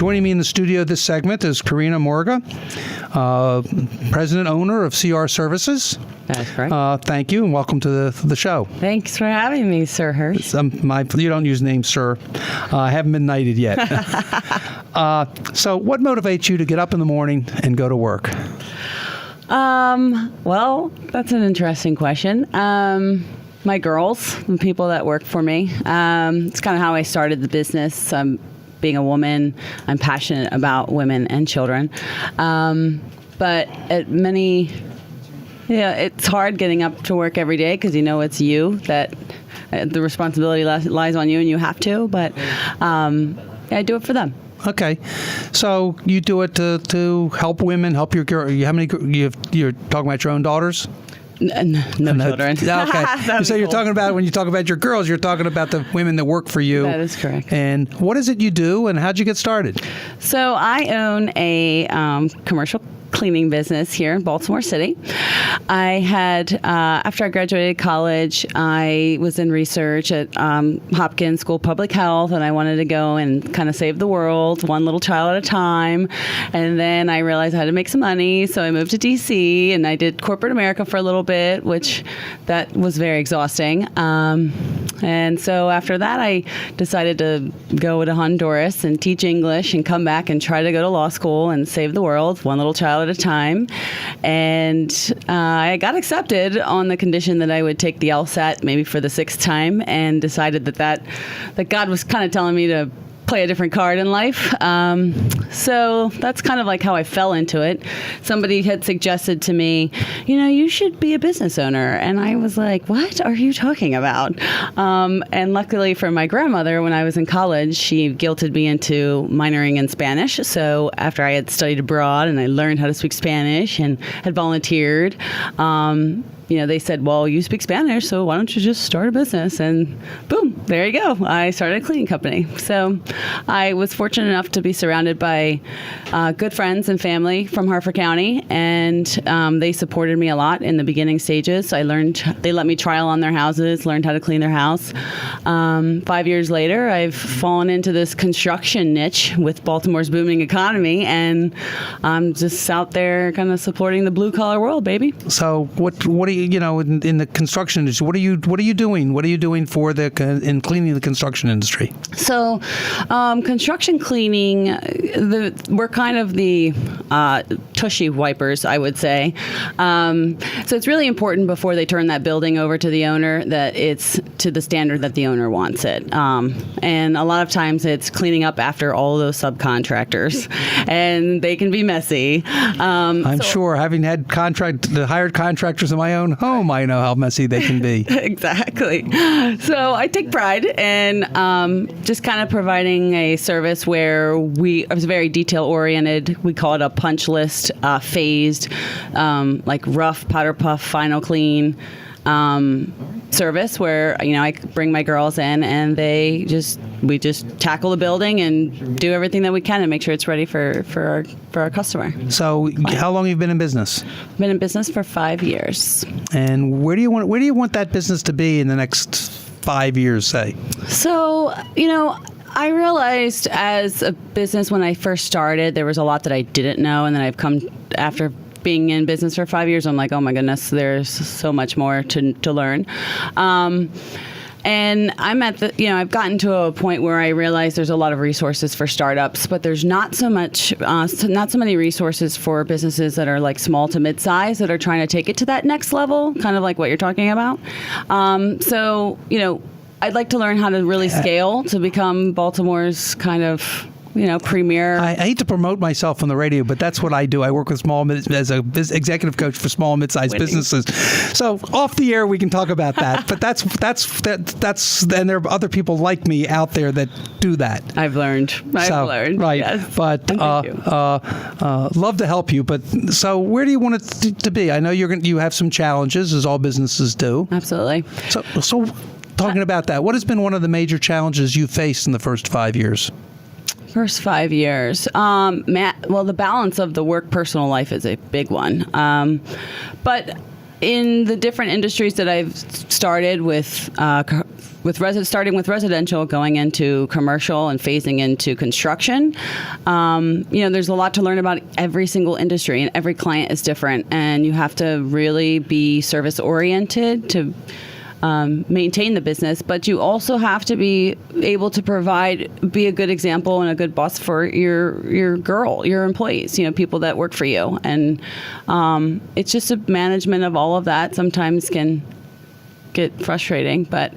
Joining me in the studio this segment is Corina Morga, president owner of CR Services. That's correct. Thank you, and welcome to the show. Thanks for having me, Sir Hirsch. You don't use names, sir. I haven't been knighted yet. So what motivates you to get up in the morning and go to work? Well, that's an interesting question. My girls, the people that work for me. It's kind of how I started the business. Being a woman, I'm passionate about women and children. But it's hard getting up to work every day because you know it's you that the responsibility lies on you and you have to. But I do it for them. Okay, so you do it to help women, help your girl. How many? You're talking about your own daughters? No children. Okay. So you're talking about, when you talk about your girls, you're talking about the women that work for you. That is correct. And what is it you do, and how'd you get started? So I own a commercial cleaning business here in Baltimore City. I had, after I graduated college, I was in research at Hopkins School of Public Health, and I wanted to go and kind of save the world, one little child at a time. And then I realized I had to make some money, so I moved to DC, and I did corporate America for a little bit, which that was very exhausting. And so after that, I decided to go to Honduras and teach English and come back and try to go to law school and save the world, one little child at a time. And I got accepted on the condition that I would take the LSAT maybe for the 6th time, and decided that God was kind of telling me to play a different card in life. So that's kind of like how I fell into it. Somebody had suggested to me, you should be a business owner. And I was like, what are you talking about? And luckily for my grandmother, when I was in college, she guilted me into minoring in Spanish. So after I had studied abroad and I learned how to speak Spanish and had volunteered, they said, well, you speak Spanish, so why don't you just start a business? And boom, there you go. I started a cleaning company. So I was fortunate enough to be surrounded by good friends and family from Harford County, and they supported me a lot in the beginning stages. They let me trial on their houses, learned how to clean their house. 5 years later, I've fallen into this construction niche with Baltimore's booming economy, and I'm just out there kind of supporting the blue-collar world, baby. So what do you, in the construction industry, what are you doing? What are you doing in cleaning the construction industry? So, construction cleaning, we're kind of the tushy wipers, I would say. So it's really important before they turn that building over to the owner that it's to the standard that the owner wants it. And a lot of times it's cleaning up after all those subcontractors, and they can be messy. I'm sure, having had hired contractors in my own home, I know how messy they can be. Exactly. So I take pride in just kind of providing a service where I was very detail oriented. We call it a punch list, phased, like rough, powder puff, final clean service where I bring my girls in and we just tackle the building and do everything that we can and make sure it's ready for our customer. So how long have you been in business? I've been in business for 5 years. And where do you want that business to be in the next 5 years, say? So, I realized as a business when I first started, there was a lot that I didn't know, and then I've come after being in business for 5 years, I'm like, oh my goodness, there's so much more to learn. And I'm I've gotten to a point where I realize there's a lot of resources for startups, but there's not so many resources for businesses that are like small to mid-size that are trying to take it to that next level, kind of like what you're talking about. So, I'd like to learn how to really scale to become Baltimore's kind of premier. I hate to promote myself on the radio, but that's what I do. I work with as a executive coach for small and mid-sized businesses. So off the air, we can talk about that. But that's and there are other people like me out there that do that. I've learned. Right. Yes. But love to help you. But so where do you want it to be? I know you have some challenges, as all businesses do. Absolutely. So talking about that, what has been one of the major challenges you faced in the first 5 years? First 5 years. The balance of the work-personal life is a big one. But in the different industries that I've started with starting with residential, going into commercial, and phasing into construction. There's a lot to learn about every single industry, and every client is different, and you have to really be service oriented to maintain the business, but you also have to be able to be a good example and a good boss for your employees, people that work for you. And it's just a management of all of that sometimes can get frustrating, but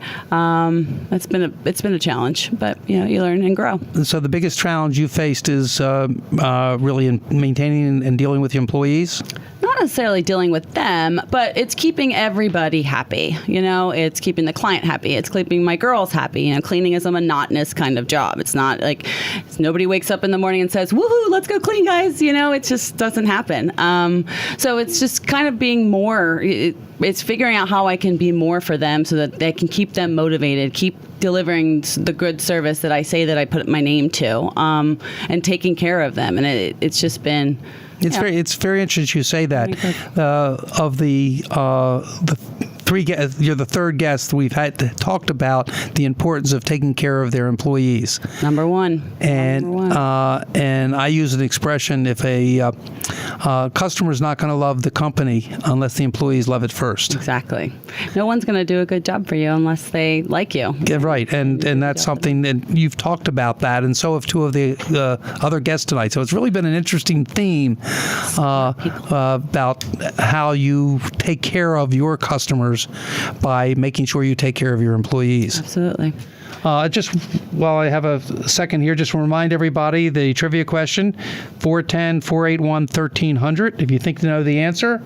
it's been a challenge, but you learn and grow. So the biggest challenge you faced is really in maintaining and dealing with your employees? Not necessarily dealing with them, but it's keeping everybody happy. It's keeping the client happy. It's keeping my girls happy. Cleaning is a monotonous kind of job. It's not like nobody wakes up in the morning and says, "Woohoo, let's go clean, guys." It just doesn't happen. So it's just kind of being more. It's figuring out how I can be more for them so that they can keep them motivated, keep delivering the good service that I say that I put my name to, and taking care of them. And it's just been. It's very interesting you say that. Of the three guests, you're the third guest we've had talked about the importance of taking care of their employees. Number one. And I use an expression: if a customer is not going to love the company unless the employees love it first. Exactly. No one's going to do a good job for you unless they like you. Yeah, right. And that's something that you've talked about that, and so have two of the other guests tonight. So it's really been an interesting theme about how you take care of your customers by making sure you take care of your employees. Absolutely. Just while I have a second here, just to remind everybody the trivia question, 410-481-1300. If you think you know the answer,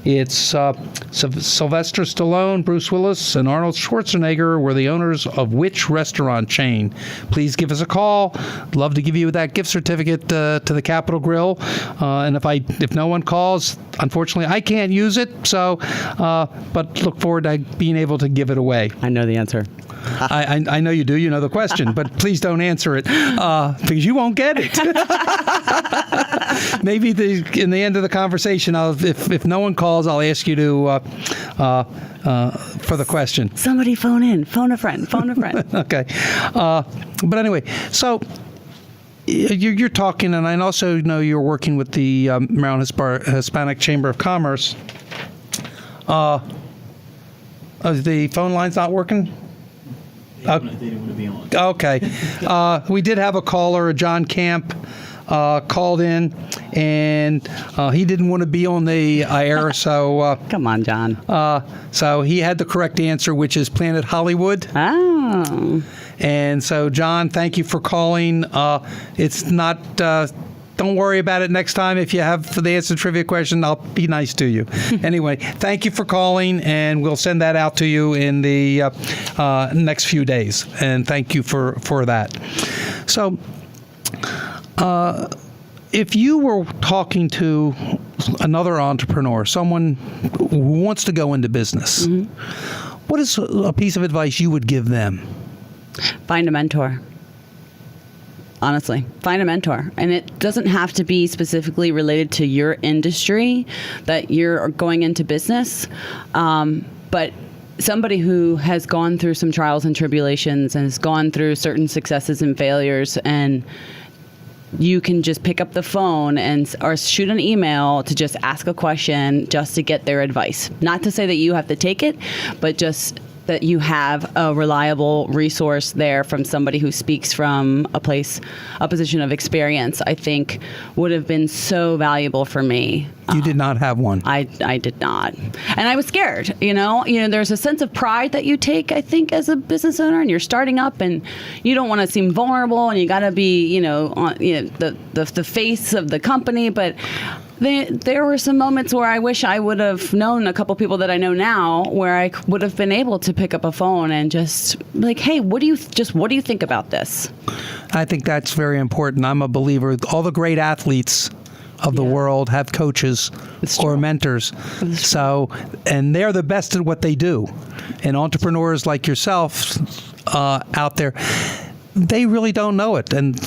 it's Sylvester Stallone, Bruce Willis, and Arnold Schwarzenegger were the owners of which restaurant chain? Please give us a call. Love to give you that gift certificate to the Capitol Grill. And if no one calls, unfortunately, I can't use it. So, but look forward to being able to give it away. I know the answer. I know you do. You know the question, but please don't answer it because you won't get it. Maybe in the end of the conversation, if no one calls, I'll ask you to for the question. Somebody phone in. Phone a friend. Okay. But anyway, so you're talking, and I also know you're working with the Maryland Hispanic Chamber of Commerce. The phone line's not working? They didn't want to be on. Okay. We did have a caller, John Camp, called in, and he didn't want to be on the air, so... Come on, John. So he had the correct answer, which is Planet Hollywood. Oh. And so, John, thank you for calling. It's not... don't worry about it next time. If you have the answer to the trivia question, I'll be nice to you. Anyway, thank you for calling, and we'll send that out to you in the next few days. And thank you for that. So, if you were talking to another entrepreneur, someone who wants to go into business, what is a piece of advice you would give them? Find a mentor. Honestly, find a mentor. And it doesn't have to be specifically related to your industry that you're going into business, but somebody who has gone through some trials and tribulations and has gone through certain successes and failures, and you can just pick up the phone or shoot an email to just ask a question just to get their advice. Not to say that you have to take it, but just that you have a reliable resource there from somebody who speaks from a position of experience, I think would have been so valuable for me. You did not have one. I did not. And I was scared, there's a sense of pride that you take, I think, as a business owner, and you're starting up and you don't want to seem vulnerable and you got to be, the face of the company, but there were some moments where I wish I would have known a couple people that I know now, where I would have been able to pick up a phone and just like, hey, what do you think about this? I think that's very important. I'm a believer. All the great athletes of the world have coaches or mentors. So, and they're the best at what they do. And entrepreneurs like yourself out there, they really don't know it, and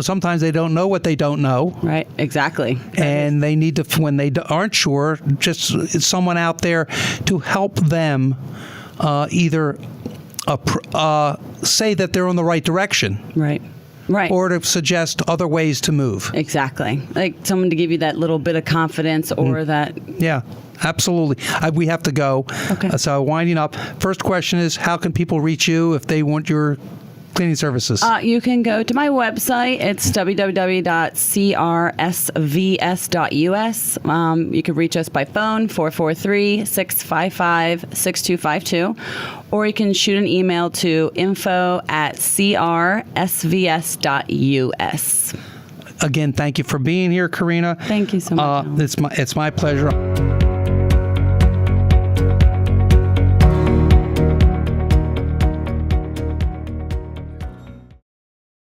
sometimes they don't know what they don't know. Right, exactly. And they need to, when they aren't sure, just someone out there to help them either say that they're on the right direction. Right. Right. Or to suggest other ways to move. Exactly. Like someone to give you that little bit of confidence or that. Yeah, absolutely. We have to go. Okay. So winding up, first question is, how can people reach you if they want your cleaning services? You can go to my website. It's www.crsvs.us. You can reach us by phone, 443-655-6252. Or you can shoot an email to info@crsvs.us. Again, thank you for being here, Corina. Thank you so much. It's my pleasure.